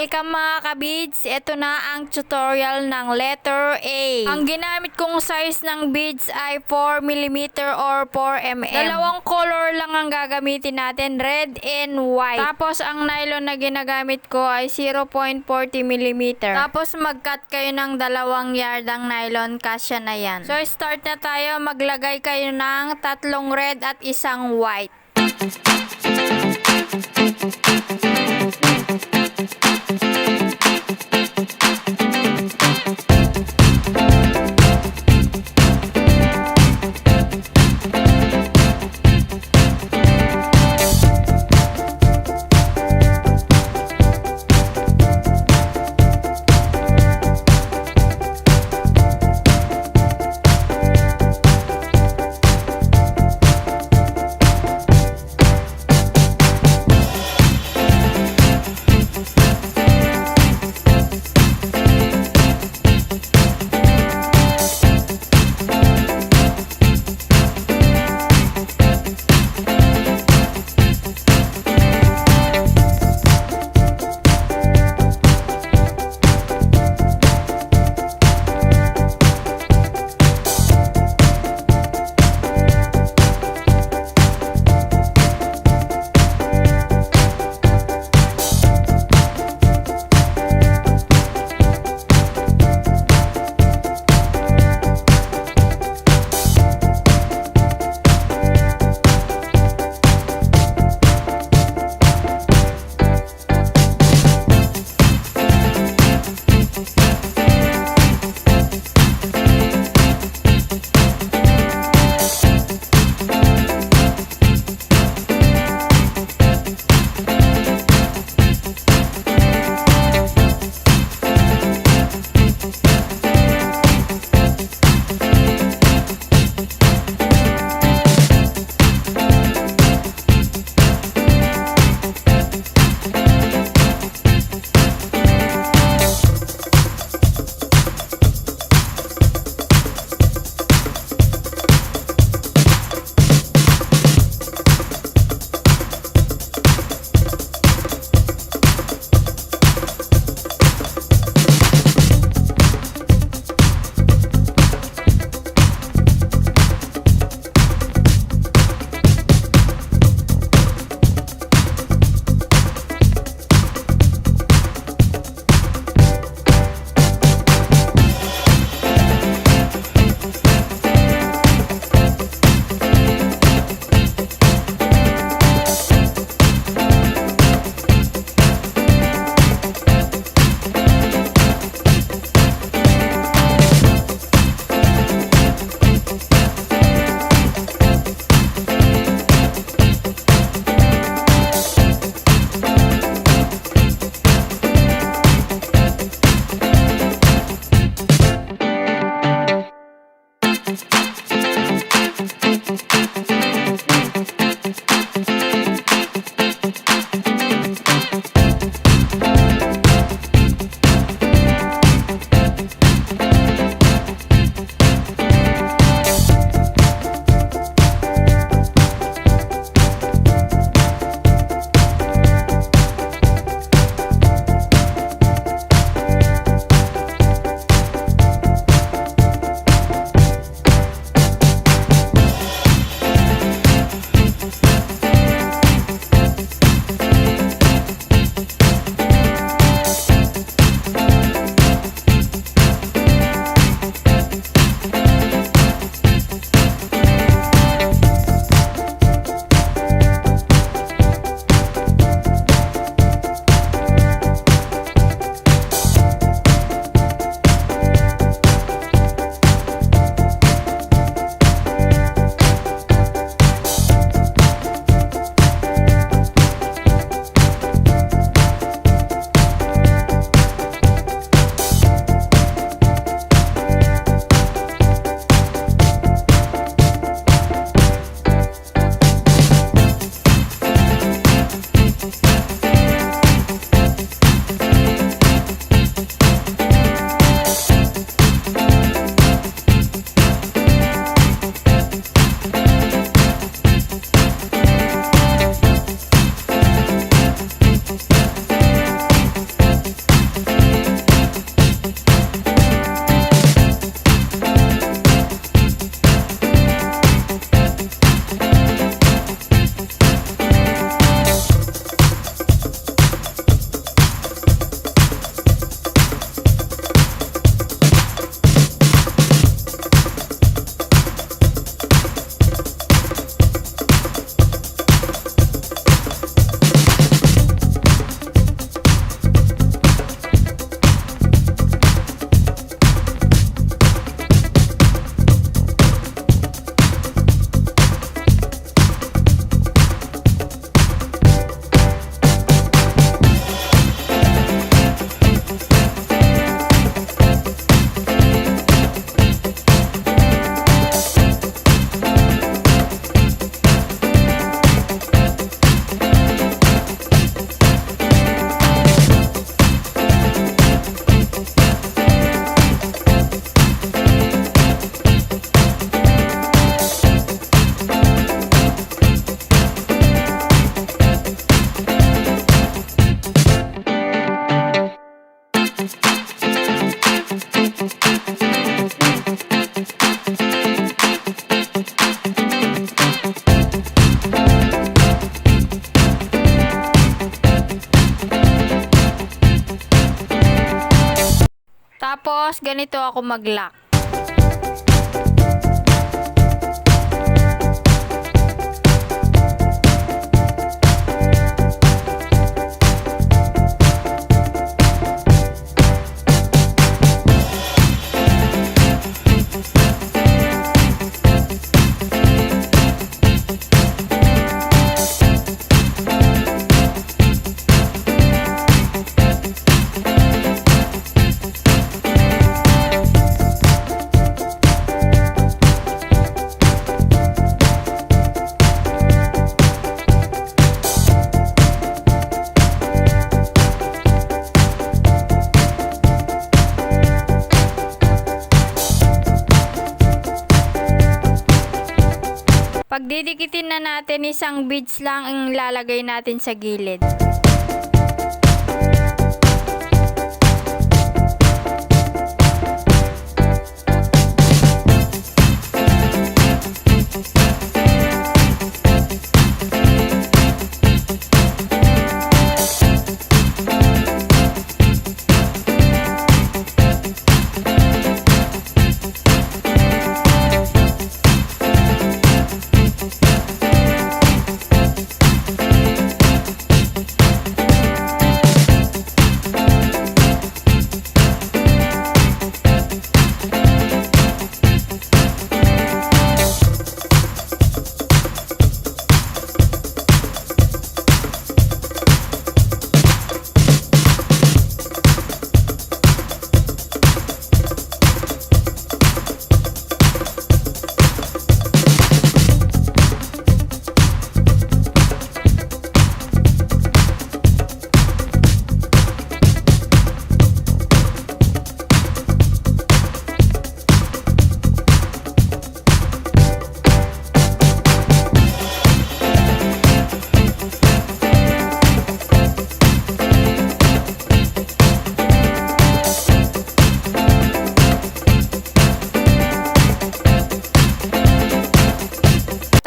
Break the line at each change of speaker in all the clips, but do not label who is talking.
Welcome mga kabeads, ito na ang tutorial ng letter A. Ang ginamit kong size ng beads ay 4mm or 4mm. Dalawang color lang ang gagamitin natin, red and white. Tapos ang nylon na ginagamit ko ay 0.40mm. Tapos mag-cut kayo ng 2 yard ang nylon, kasya na yan. So start na tayo, maglagay kayo ng 3 red at 1 white. Tapos, ganito ako mag-lock. Pagdidikitin na natin, isang beads lang ang lalagay natin sa gilid.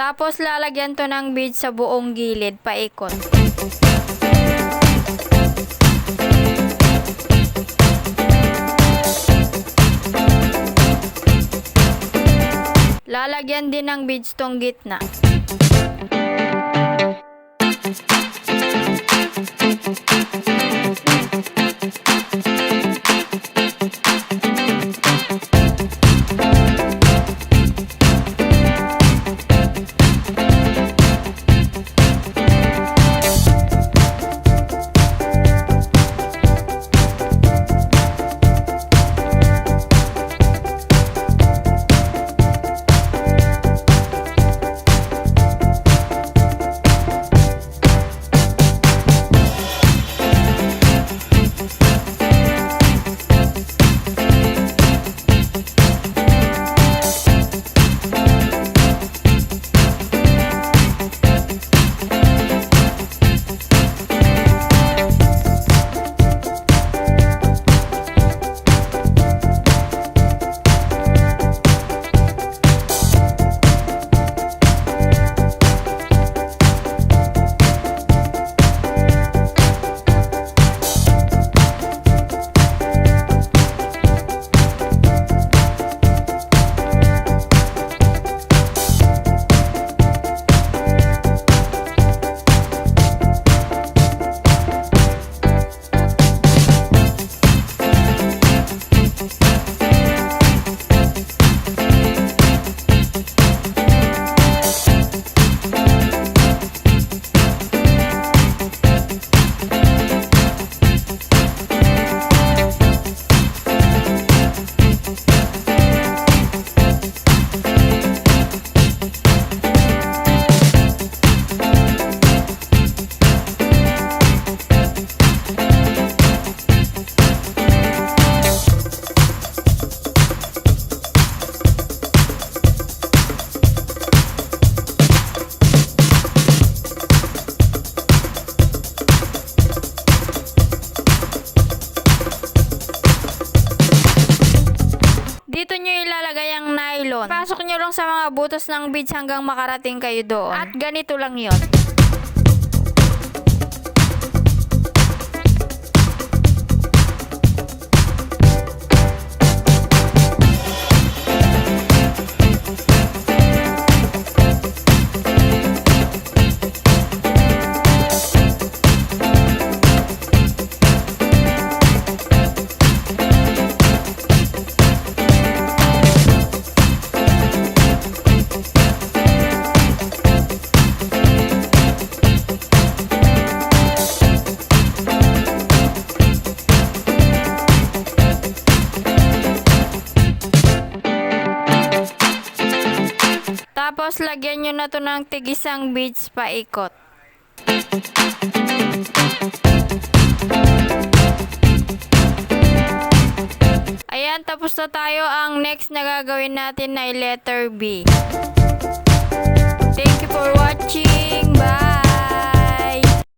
Tapos lalagyan to ng beads sa buong gilid, paikot. Lalagyan din ng beads tong gitna. Dito nyo ilalagay ang nylon. Pasok nyo lang sa mga butas ng beads hanggang makarating kayo doon. At ganito lang yon. Tapos lagyan nyo na to ng tig-isang beads paikot. Ayan, tapos na tayo. Ang next na gagawin natin ay letter B. Thank you for watching. Bye!